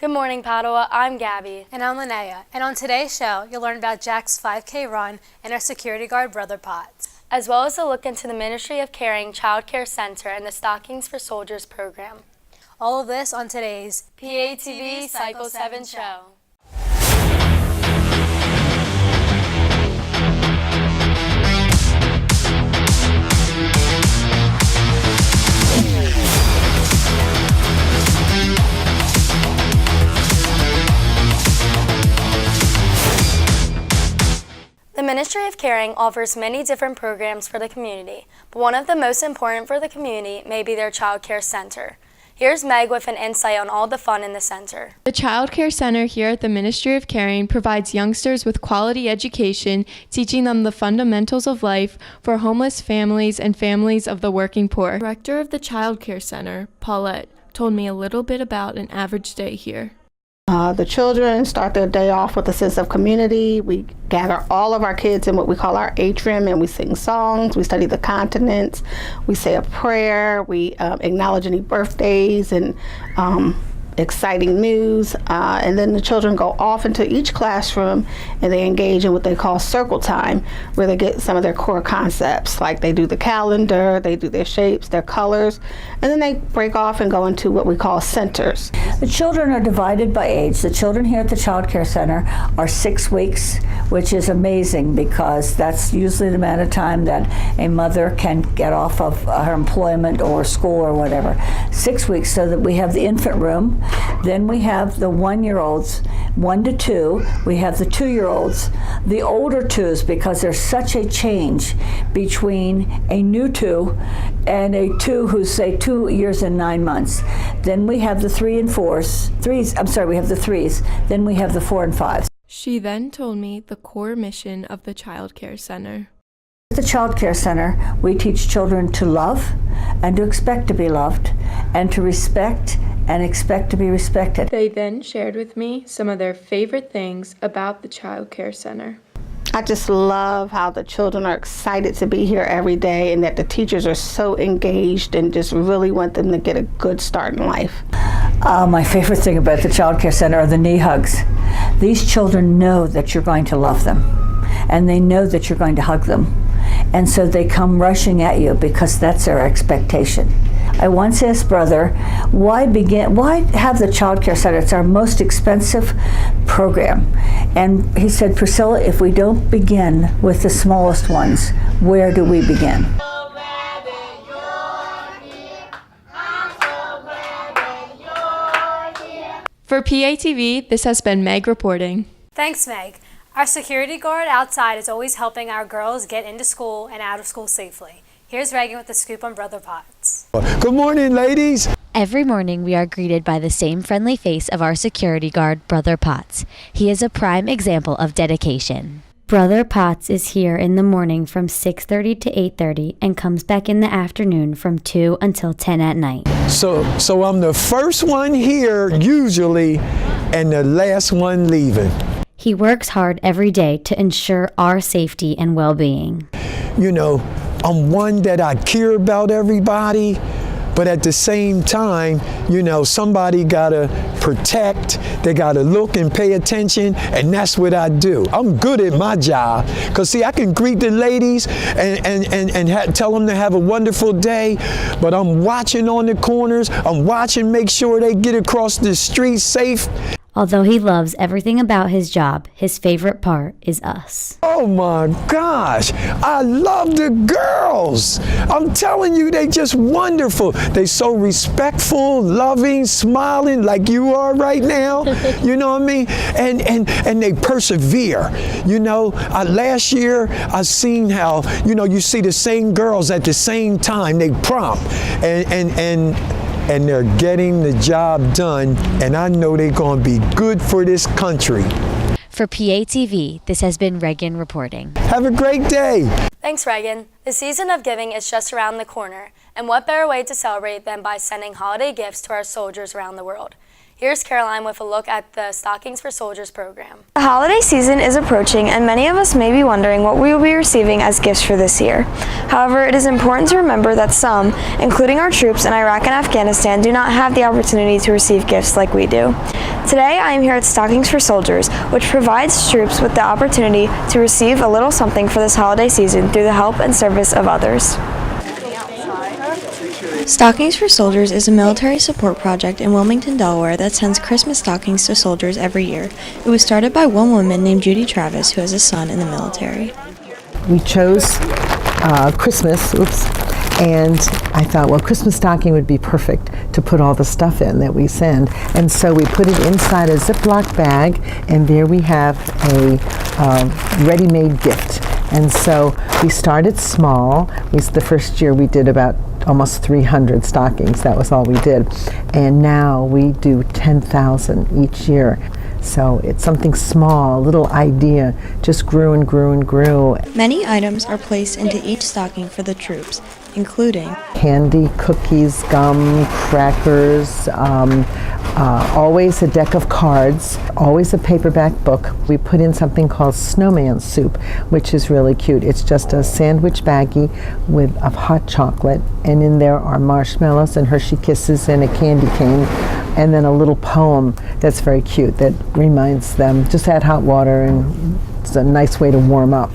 Good morning, Padua. I'm Gabby. And I'm Linnea. And on today's show, you'll learn about Jack's 5K run and our security guard, Brother Potts, as well as a look into the Ministry of Caring Child Care Center and the Stockings for Soldiers program. All of this on today's PATV Cycle 7 show. The Ministry of Caring offers many different programs for the community, but one of the most important for the community may be their Child Care Center. Here's Meg with an insight on all the fun in the center. The Child Care Center here at the Ministry of Caring provides youngsters with quality education, teaching them the fundamentals of life for homeless families and families of the working poor. Director of the Child Care Center, Paulette, told me a little bit about an average day here. The children start their day off with a sense of community. We gather all of our kids in what we call our atrium, and we sing songs, we study the continents, we say a prayer, we acknowledge any birthdays and exciting news, and then the children go off into each classroom and they engage in what they call circle time, where they get some of their core concepts, like they do the calendar, they do their shapes, their colors, and then they break off and go into what we call centers. The children are divided by age. The children here at the Child Care Center are 6 weeks, which is amazing because that's usually the amount of time that a mother can get off of her employment or school or whatever. 6 weeks, so that we have the infant room. Then we have the 1-year-olds, 1 to 2. We have the 2-year-olds, the older 2s, because there's such a change between a new 2 and a 2 who's, say, 2 years and 9 months. Then we have the 3 and 4s. We have the 3s. Then we have the 4 and 5s. She then told me the core mission of the Child Care Center. At the Child Care Center, we teach children to love and to expect to be loved and to respect and expect to be respected. They then shared with me some of their favorite things about the Child Care Center. I just love how the children are excited to be here every day and that the teachers are so engaged and just really want them to get a good start in life. My favorite thing about the Child Care Center are the knee hugs. These children know that you're going to love them, and they know that you're going to hug them. And so they come rushing at you because that's their expectation. I once asked Brother, why have the Child Care Center? It's our most expensive program. And he said, Priscilla, if we don't begin with the smallest ones, where do we begin? For PATV, this has been Meg reporting. Thanks, Meg. Our security guard outside is always helping our girls get into school and out of school safely. Here's Reagan with the scoop on Brother Potts. Good morning, ladies. Every morning we are greeted by the same friendly face of our security guard, Brother Potts. He is a prime example of dedication. Brother Potts is here in the morning from 6:30 to 8:30 and comes back in the afternoon from 2 until 10 at night. So I'm the first one here usually and the last one leaving. He works hard every day to ensure our safety and well-being. You know, I'm one that I care about everybody, but at the same time, you know, somebody gotta protect, they gotta look and pay attention, and that's what I do. I'm good at my job, because see, I can greet the ladies and tell them to have a wonderful day, but I'm watching on the corners, I'm watching, make sure they get across the street safe. Although he loves everything about his job, his favorite part is us. Oh my gosh, I love the girls. I'm telling you, they just wonderful. They so respectful, loving, smiling like you are right now. You know what I mean? And they persevere. You know, last year I seen how, you know, you see the same girls at the same time, they prompt and they're getting the job done, and I know they're going to be good for this country. For PATV, this has been Reagan reporting. Have a great day. Thanks, Reagan. The season of giving is just around the corner, and what better way to celebrate than by sending holiday gifts to our soldiers around the world. Here's Caroline with a look at the Stockings for Soldiers program. The holiday season is approaching, and many of us may be wondering what we will be receiving as gifts for this year. However, it is important to remember that some, including our troops in Iraq and Afghanistan, do not have the opportunity to receive gifts like we do. Today, I am here at Stockings for Soldiers, which provides troops with the opportunity to receive a little something for this holiday season through the help and service of others. Stockings for Soldiers is a military support project in Wilmington, Delaware that sends Christmas stockings to soldiers every year. It was started by one woman named Judy Travis, who has a son in the military. We chose Christmas, and I thought, well, Christmas stocking would be perfect to put all the stuff in that we send. And so we put it inside a Ziploc bag, and there we have a ready-made gift. And so we started small. The first year we did about almost 300 stockings. That was all we did. And now we do 10,000 each year. So it's something small, a little idea, just grew and grew and grew. Many items are placed into each stocking for the troops, including candy, cookies, gum, crackers, always a deck of cards, always a paperback book. We put in something called snowman soup, which is really cute. It's just a sandwich baggie of hot chocolate, and in there are marshmallows and Hershey Kisses and a candy cane, and then a little poem that's very cute that reminds them, just add hot water, and it's a nice way to warm up.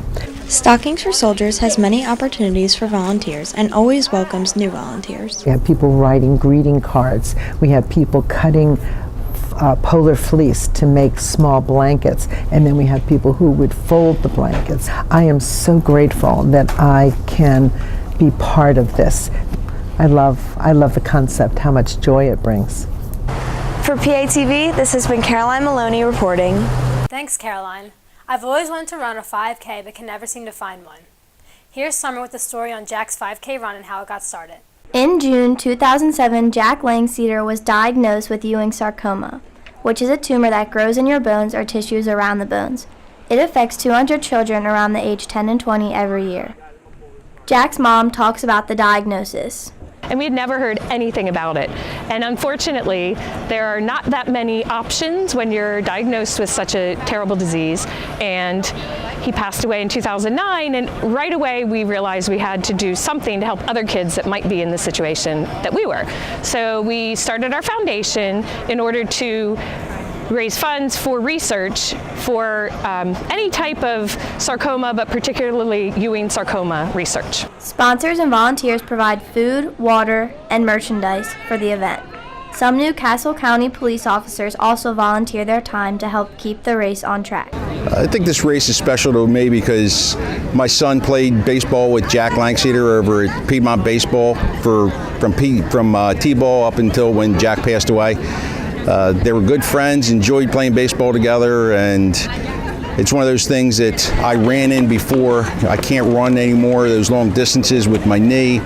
Stockings for Soldiers has many opportunities for volunteers and always welcomes new volunteers. We have people writing greeting cards. We have people cutting polar fleece to make small blankets, and then we have people who would fold the blankets. I am so grateful that I can be part of this. I love the concept, how much joy it brings. For PATV, this has been Caroline Maloney reporting. Thanks, Caroline. I've always wanted to run a 5K but can never seem to find one. Here's Summer with the story on Jack's 5K run and how it got started. In June 2007, Jack Langseeder was diagnosed with Ewing sarcoma, which is a tumor that grows in your bones or tissues around the bones. It affects 200 children around the age 10 and 20 every year. Jack's mom talks about the diagnosis. And we had never heard anything about it. And unfortunately, there are not that many options when you're diagnosed with such a terrible disease. And he passed away in 2009, and right away we realized we had to do something to help other kids that might be in the situation that we were. So we started our foundation in order to raise funds for research for any type of sarcoma, but particularly Ewing sarcoma research. Sponsors and volunteers provide food, water, and merchandise for the event. Some New Castle County police officers also volunteer their time to help keep the race on track. I think this race is special to me because my son played baseball with Jack Langseeder over at Piedmont Baseball from T-ball up until when Jack passed away. They were good friends, enjoyed playing baseball together, and it's one of those things that I ran in before. I can't run anymore, those long distances with my knee.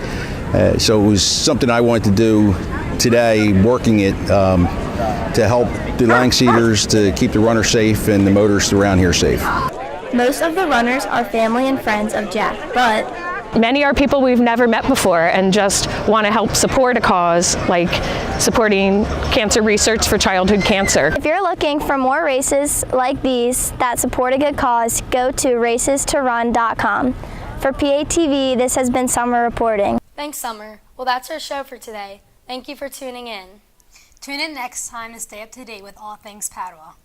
So it was something I wanted to do today, working it to help the Langseeders to keep the runners safe and the motorists around here safe. Most of the runners are family and friends of Jack, but many are people we've never met before and just want to help support a cause like supporting cancer research for childhood cancer. If you're looking for more races like these that support a good cause, go to racestoRun.com. For PATV, this has been Summer reporting. Thanks, Summer. Well, that's our show for today. Thank you for tuning in. Tune in next time and stay up to date with all things Padua.